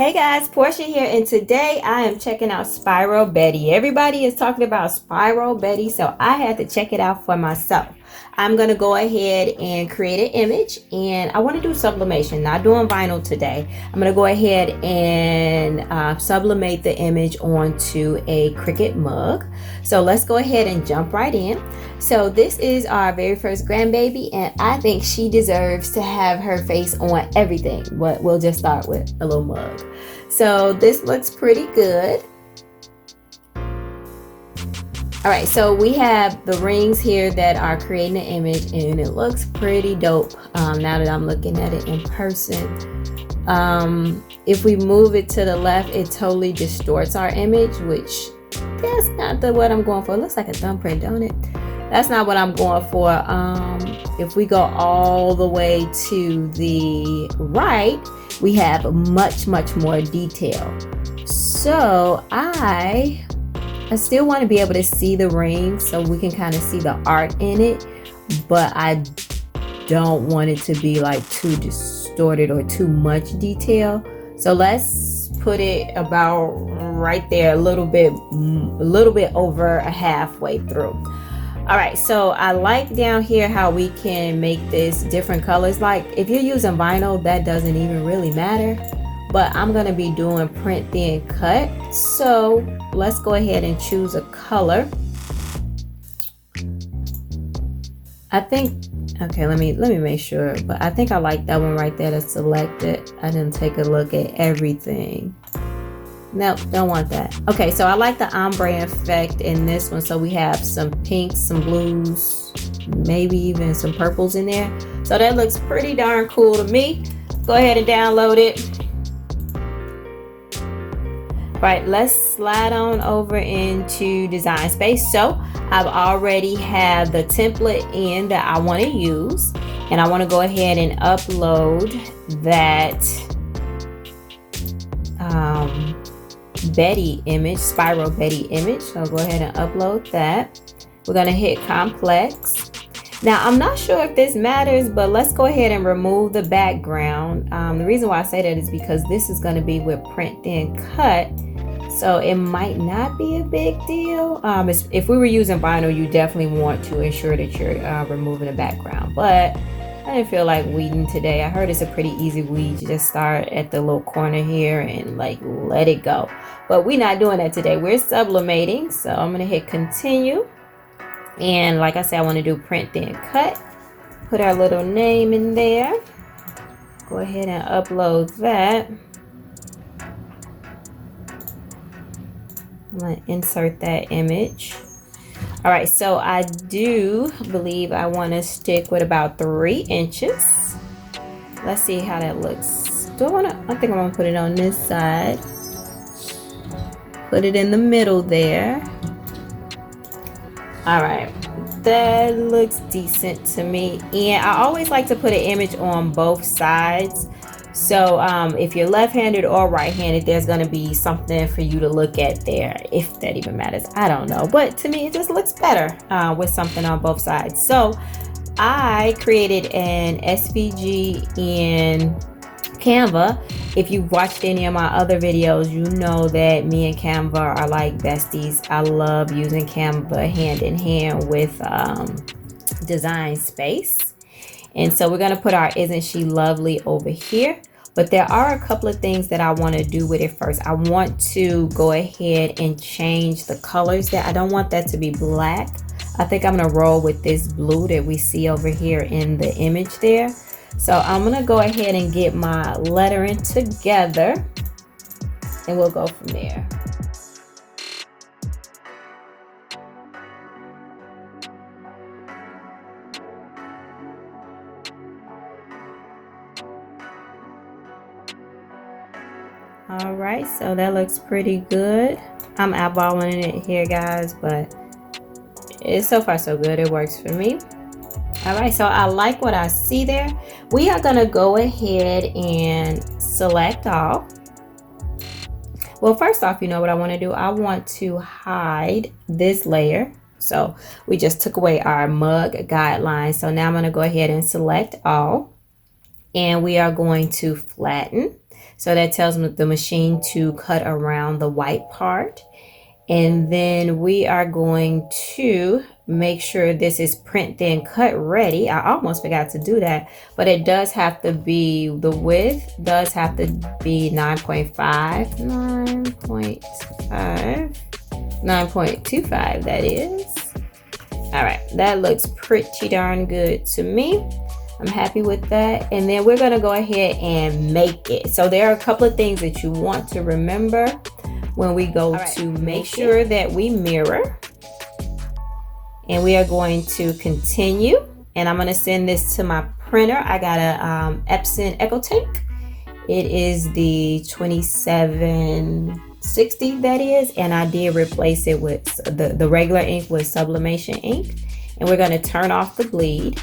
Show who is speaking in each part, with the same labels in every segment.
Speaker 1: Hey guys, Portia here, and today I am checking out SpiralBetty. Everybody is talking about SpiralBetty, so I had to check it out for myself. I'm going to go ahead and create an image, and I want to do sublimation, not doing vinyl today. I'm going to go ahead and sublimate the image onto a Cricut mug. So let's go ahead and jump right in. So this is our very first grandbaby, and I think she deserves to have her face on everything, but we'll just start with a little mug. So this looks pretty good. All right, so we have the rings here that are creating the image, and it looks pretty dope now that I'm looking at it in person. If we move it to the left, it totally distorts our image, which that's not what I'm going for. It looks like a thumbprint, don't it? That's not what I'm going for. If we go all the way to the right, we have much more detail. So I still want to be able to see the ring so we can kind of see the art in it, but I don't want it to be like too distorted or too much detail. So let's put it about right there, a little bit over a halfway through. All right, so I like down here how we can make this different colors. Like if you're using vinyl, that doesn't even really matter, but I'm going to be doing print thin cut. So let's go ahead and choose a color. I think, okay, let me make sure, but I think I like that one right there to select it. I didn't take a look at everything. Nope, don't want that. Okay, so I like the ombre effect in this one. So we have some pinks, some blues, maybe even some purples in there. So that looks pretty darn cool to me. Go ahead and download it. Right, let's slide on over into Design Space. So I've already had the template in that I want to use, and I want to go ahead and upload that Betty image, SpiralBetty image. So I'll go ahead and upload that. We're going to hit complex. Now I'm not sure if this matters, but let's go ahead and remove the background. The reason why I say that is because this is going to be with print thin cut, so it might not be a big deal. If we were using vinyl, you definitely want to ensure that you're removing the background, but I didn't feel like weeding today. I heard it's a pretty easy weed. You just start at the little corner here and like let it go, but we're not doing that today. We're sublimating, so I'm gonna hit continue, and like I said, I want to do print thin cut. Put our little name in there. Go ahead and upload that. I'm going to insert that image. All right, so I do believe I want to stick with about 3 inches. Let's see how that looks. I think I'm going to put it on this side. Put it in the middle there. All right, that looks decent to me. And I always like to put an image on both sides. So if you're left-handed or right-handed, there's going to be something for you to look at there, if that even matters. I don't know, but to me it just looks better with something on both sides. So I created an SVG in Canva. If you've watched any of my other videos, you know that me and Canva are like besties. I love using Canva hand in hand with Design Space. And so we're going to put our Isn't She Lovely over here. But there are a couple of things that I want to do with it first. I want to go ahead and change the colors there. I don't want that to be black. I think I'm going to roll with this blue that we see over here in the image there. So I'm going to go ahead and get my lettering together, and we'll go from there. All right, so that looks pretty good. I'm eyeballing it here, guys, but it's so far so good. It works for me. All right, so I like what I see there. We are gonna go ahead and select all. Well, first off, you know what I want to do? I want to hide this layer. So we just took away our mug guidelines. So now I'm going to go ahead and select all, and we are going to flatten. So that tells the machine to cut around the white part. And then we are going to make sure this is print then cut ready. I almost forgot to do that, but it does have to be, the width does have to be 9.25, that is. All right, that looks pretty darn good to me. I'm happy with that. And then we're gonna go ahead and make it. So there are a couple of things that you want to remember when we go to make sure that we mirror. And we are going to continue. And I'm gonna send this to my printer. I got a Epson EcoTank. It is the 2760, that is. And I did replace it with the regular ink with Sublimation Ink. And we're gonna turn off the bleed.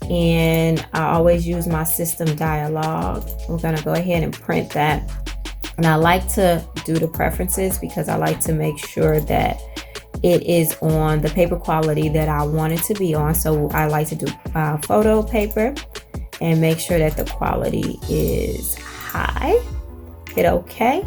Speaker 1: And I always use my system dialog. We're gonna go ahead and print that. And I like to do the preferences because I like to make sure that it is on the paper quality that I want it to be on. So I like to do photo paper and make sure that the quality is high. Hit OK.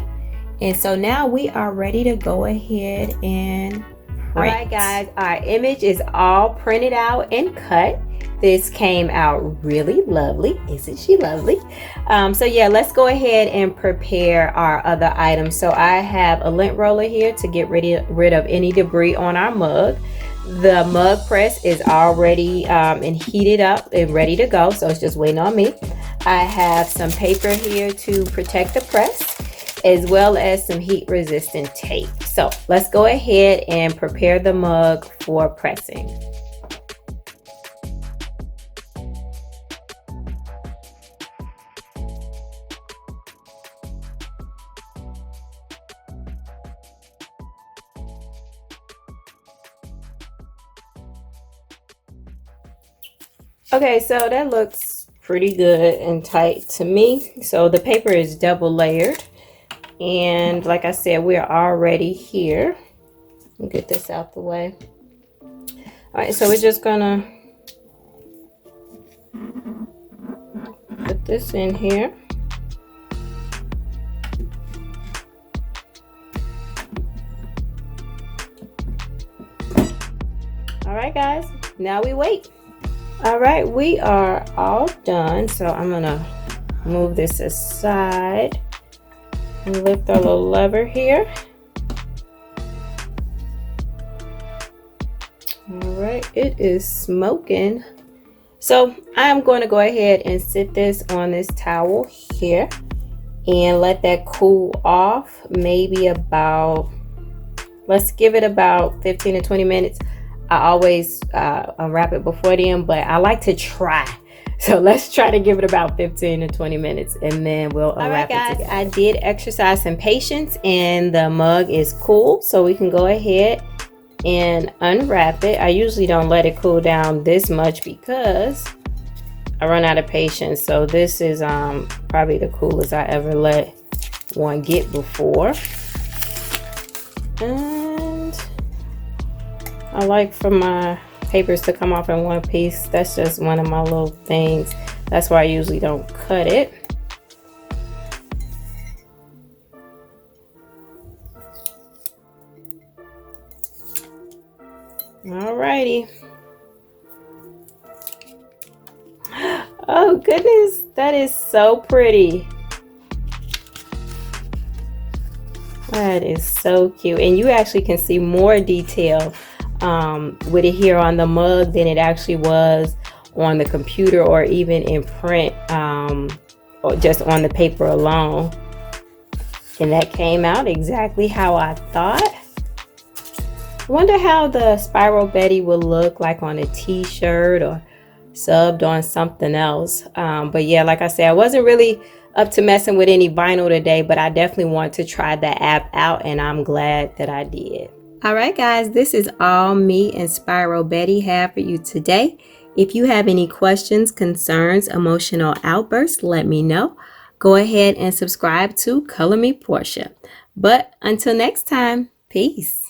Speaker 1: And so now we are ready to go ahead and print. All right, guys, our image is all printed out and cut. This came out really lovely. Isn't she lovely? So yeah, let's go ahead and prepare our other items. So I have a lint roller here to get rid of any debris on our mug. The mug press is already and heated up and ready to go, so it's just waiting on me. I have some paper here to protect the press, as well as some heat resistant tape. So let's go ahead and prepare the mug for pressing. Okay, so that looks pretty good and tight to me. So the paper is double layered. And like I said, we're already here. Let me get this out the way. All right, so we're just gonna put this in here. All right, guys, now we wait. All right, we are all done. So I'm gonna move this aside and lift our little lever here. All right, it is smoking. So I'm going to go ahead and sit this on this towel here and let that cool off. Maybe about, let's give it about 15 to 20 minutes. I always unwrap it before then, but I like to try. So let's try to give it about 15 to 20 minutes and then we'll unwrap it together. I did exercise some patience and the mug is cool. So we can go ahead and unwrap it. I usually don't let it cool down this much because I run out of patience. So this is probably the coolest I ever let one get before. And I like for my papers to come off in one piece. That's just one of my little things. That's why I usually don't cut it. Alrighty. Oh goodness, that is so pretty. That is so cute. And you actually can see more detail with it here on the mug than it actually was on the computer or even in print, or just on the paper alone. And that came out exactly how I thought. Wonder how the SpiralBetty will look like on a t-shirt or subbed on something else. But yeah, like I said, I wasn't really up to messing with any vinyl today, but I definitely want to try the app out and I'm glad that I did. All right, guys, this is all me and SpiralBetty have for you today. If you have any questions, concerns, emotional outbursts, let me know. Go ahead and subscribe to Color Me Portia. But until next time, peace.